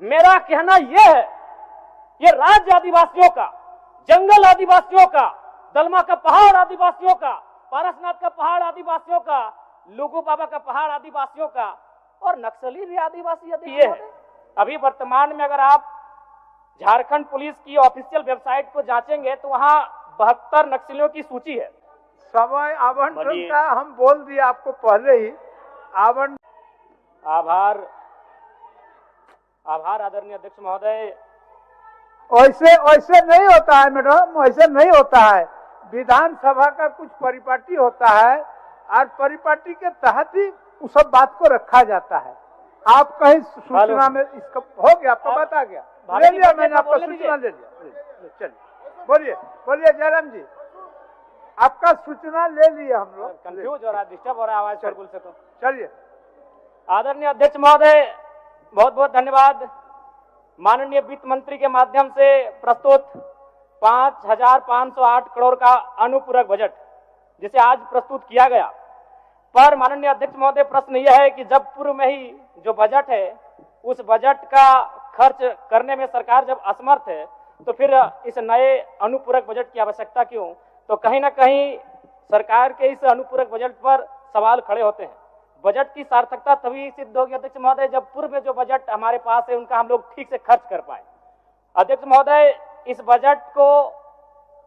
मेरा कहना यह है, ये राज्य आदिवासियों का, जंगल आदिवासियों का, दलमा का पहाड़ आदिवासियों का, पारसनाथ का पहाड़ आदिवासियों का, लुगु बाबा का पहाड़ आदिवासियों का और नक्सली भी आदिवासी ये है। अभी वर्तमान में अगर आप झारखंड पुलिस की ऑफिशियल वेबसाइट को जांचेंगे तो वहां 72 नक्सलियों की सूची है। समय आवंटन का हम बोल दिए आपको पहले ही। आभार आदरणीय अध्यक्ष महोदय। ऐसे नहीं होता है मैडम, ऐसे नहीं होता है। विधानसभा का कुछ परिपाटी होता है और परिपाटी के तहत ही उस सब बात को रखा जाता है। आप कहीं सूचना में इसका हो गया, आपको बता गया, ले लिया मैंने, आपका सूचना ले लिया। चलिए बोलिए जयराम जी, आपका सूचना ले लिया हम लोग। कंफ्यूज हो रहा है, डिस्टर्ब हो रहा है आवाज बिल्कुल से। तो चलिए आदरणीय अध्यक्ष महोदय, बहुत बहुत धन्यवाद। माननीय वित्त मंत्री के माध्यम से प्रस्तुत 5,508 करोड़ का अनुपूरक बजट जिसे आज प्रस्तुत किया गया, पर माननीय अध्यक्ष महोदय प्रश्न यह है कि जब पूर्व में ही जो बजट है उस बजट का खर्च करने में सरकार जब असमर्थ है तो फिर इस नए अनुपूरक बजट की आवश्यकता क्यों? तो कहीं ना कहीं सरकार के इस अनुपूरक बजट पर सवाल खड़े होते हैं। बजट की सार्थकता तभी सिद्ध होगी अध्यक्ष महोदय जब पूर्व में जो बजट हमारे पास है उनका हम लोग ठीक से खर्च कर पाए। अध्यक्ष महोदय, इस बजट को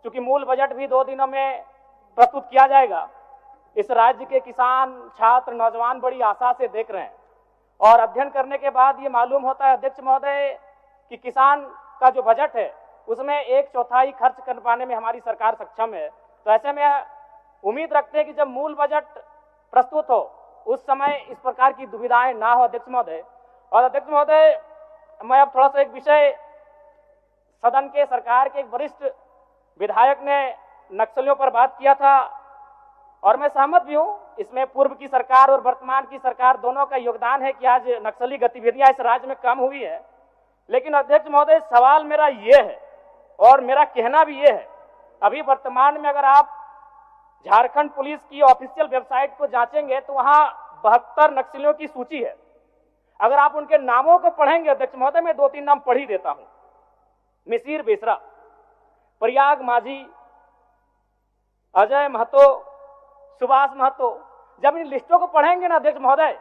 चूंकि मूल बजट भी 2 दिनों में प्रस्तुत किया जाएगा, इस राज्य के किसान, छात्र, नौजवान बड़ी आशा से देख रहे हैं और अध्ययन करने के बाद ये मालूम होता है अध्यक्ष महोदय कि किसान का जो बजट है उसमें 1/4 खर्च कर पाने में हमारी सरकार सक्षम है। तो ऐसे में उम्मीद रखते हैं कि जब मूल बजट प्रस्तुत हो उस समय इस प्रकार की दुविधाएं ना हो अध्यक्ष महोदय। और अध्यक्ष महोदय, मैं अब थोड़ा सा एक विषय, सदन के सरकार के एक वरिष्ठ विधायक ने नक्सलियों पर बात किया था और मैं सहमत भी हूं, इसमें पूर्व की सरकार और वर्तमान की सरकार दोनों का योगदान है कि आज नक्सली गतिविधियां इस राज्य में कम हुई है। लेकिन अध्यक्ष महोदय, सवाल मेरा ये है और मेरा कहना भी ये है, अभी वर्तमान में अगर आप झारखंड पुलिस की ऑफिशियल वेबसाइट को जांचेंगे तो वहां 72 नक्सलियों की सूची है। अगर आप उनके नामों को पढ़ेंगे अध्यक्ष महोदय, मैं 2-3 नाम पढ़ ही देता हूं। मिसिर बेसरा, प्रयाग माझी, अजय महतो, सुभाष महतो। जब इन लिस्टों को पढ़ेंगे ना अध्यक्ष महोदय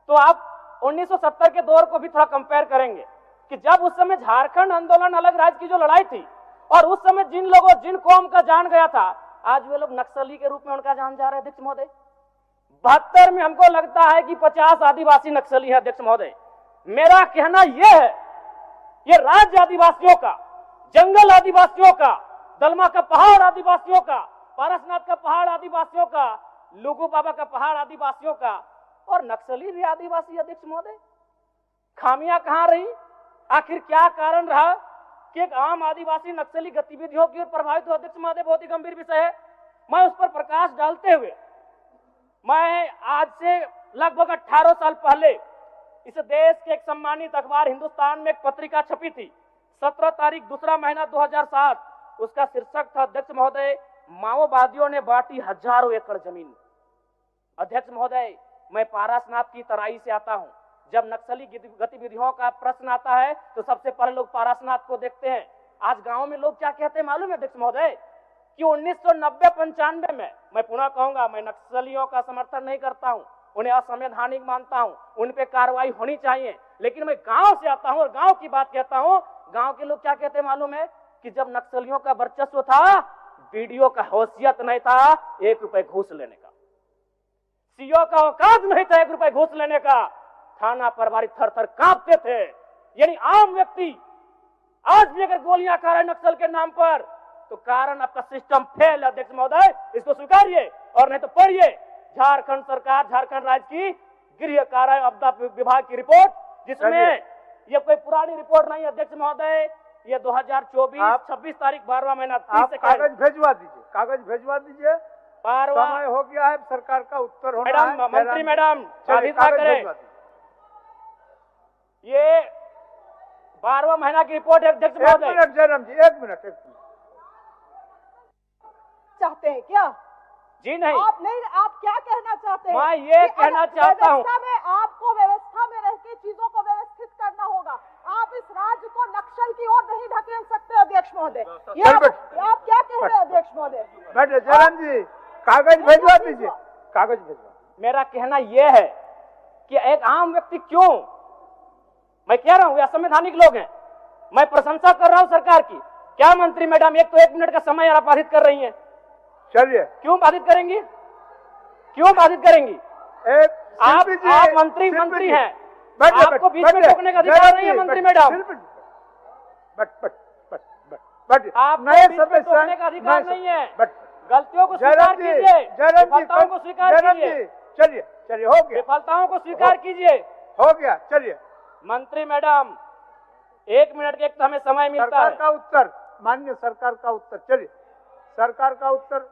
तो आप 1970 के दौर को भी थोड़ा कंपेयर करेंगे कि जब उस समय झारखंड आंदोलन अलग राज्य की जो लड़ाई थी और उस समय जिन लोगों, जिन कौम का जान गया था, आज वे लोग नक्सली के रूप में उनका जान जा रहे हैं अध्यक्ष महोदय। 72 में हमको लगता है कि 50 आदिवासी नक्सली है अध्यक्ष महोदय। मेरा कहना यह है, ये राज्य आदिवासियों का, जंगल आदिवासियों का, दलमा का पहाड़ आदिवासियों का, पारसनाथ का पहाड़ आदिवासियों का, लुगु बाबा का पहाड़ आदिवासियों का और नक्सली भी आदिवासी अध्यक्ष महोदय। खामियां कहां रही? आखिर क्या कारण रहा कि एक आम आदिवासी नक्सली गतिविधियों की ओर प्रभावित हो? अध्यक्ष महोदय, बहुत ही गंभीर विषय है। मैं उस पर प्रकाश डालते हुए, मैं आज से लगभग 18 साल पहले इस देश के एक सम्मानित अखबार हिंदुस्तान में एक पत्रिका छपी थी, 17 तारीख 2रा महीना 2007। उसका शीर्षक था अध्यक्ष महोदय, माओवादियों ने बांटी हजारों एकड़ जमीन। अध्यक्ष महोदय, मैं पारसनाथ की तराई से आता हूं। जब नक्सली गतिविधियों का प्रश्न आता है तो सबसे पहले लोग पारसनाथ को देखते हैं। आज गांव में लोग क्या कहते हैं मालूम है अध्यक्ष महोदय कि 1990-95 में, मैं पुनः कहूंगा, मैं नक्सलियों का समर्थन नहीं करता हूं, उन्हें असंवैधानिक मानता हूं, उन पे कार्रवाई होनी चाहिए, लेकिन मैं गांव से आता हूं और गांव की बात कहता हूं। गांव के लोग क्या कहते हैं मालूम है कि जब नक्सलियों का वर्चस्व था, वीडियो का हैसियत नहीं था 1 रुपए घूस लेने का, सीओ का औकात नहीं था 1 रुपए घूस लेने का, थाना प्रभारी थर-थर कांपते थे। यानी आम व्यक्ति आज भी अगर गोलियां खा रहे नक्सल के नाम पर तो कारण आपका सिस्टम फेल है अध्यक्ष महोदय, इसको स्वीकारिए और नहीं तो पढ़िए झारखंड सरकार, झारखंड राज्य की गृह कार्य आपदा विभाग की रिपोर्ट, जिसमें ये कोई पुरानी रिपोर्ट नहीं अध्यक्ष महोदय, ये 2024 26 तारीख 12वां महीना 30 से कागज भेजवा दीजिए, कागज भेजवा दीजिए। 12वां समय हो गया है, सरकार का उत्तर होना है। मंत्री मैडम करें, ये 12वां महीना की रिपोर्ट है अध्यक्ष महोदय। 1 मिनट जयराम जी, 1 मिनट चाहते हैं क्या? जी नहीं, आप क्या कहना चाहते हैं? मैं ये कहना चाहता हूँ, आपको व्यवस्था में रह के चीजों को व्यवस्थित करना होगा। महोदय, ये चल आप बैठ। आप क्या कह रहे हैं अध्यक्ष महोदय? बैठे जयराम जी, कागज भेजवा दीजिए, कागज भेजवा। मेरा कहना यह है कि एक आम व्यक्ति क्यों, मैं कह रहा हूं ये असंवैधानिक लोग हैं, मैं प्रशंसा कर रहा हूं सरकार की। क्या मंत्री मैडम एक तो 1 मिनट का समय आप बाधित कर रही हैं, चलिए क्यों बाधित करेंगी, क्यों बाधित करेंगी? आप मंत्री हैं, आपको बीच में टोकने का अधिकार नहीं है मंत्री मैडम। आप नए बीच में टोकने का अधिकार नहीं है। गलतियों को स्वीकार कीजिए, विफलताओं को स्वीकार कीजिए। चलिए चलिए, हो गया, विफलताओं को स्वीकार कीजिए। हो गया, चलिए। मंत्री मैडम 1 मिनट के एक तो हमें समय मिलता है। सरकार का उत्तर, माननीय सरकार का उत्तर, चलिए सरकार का उत्तर।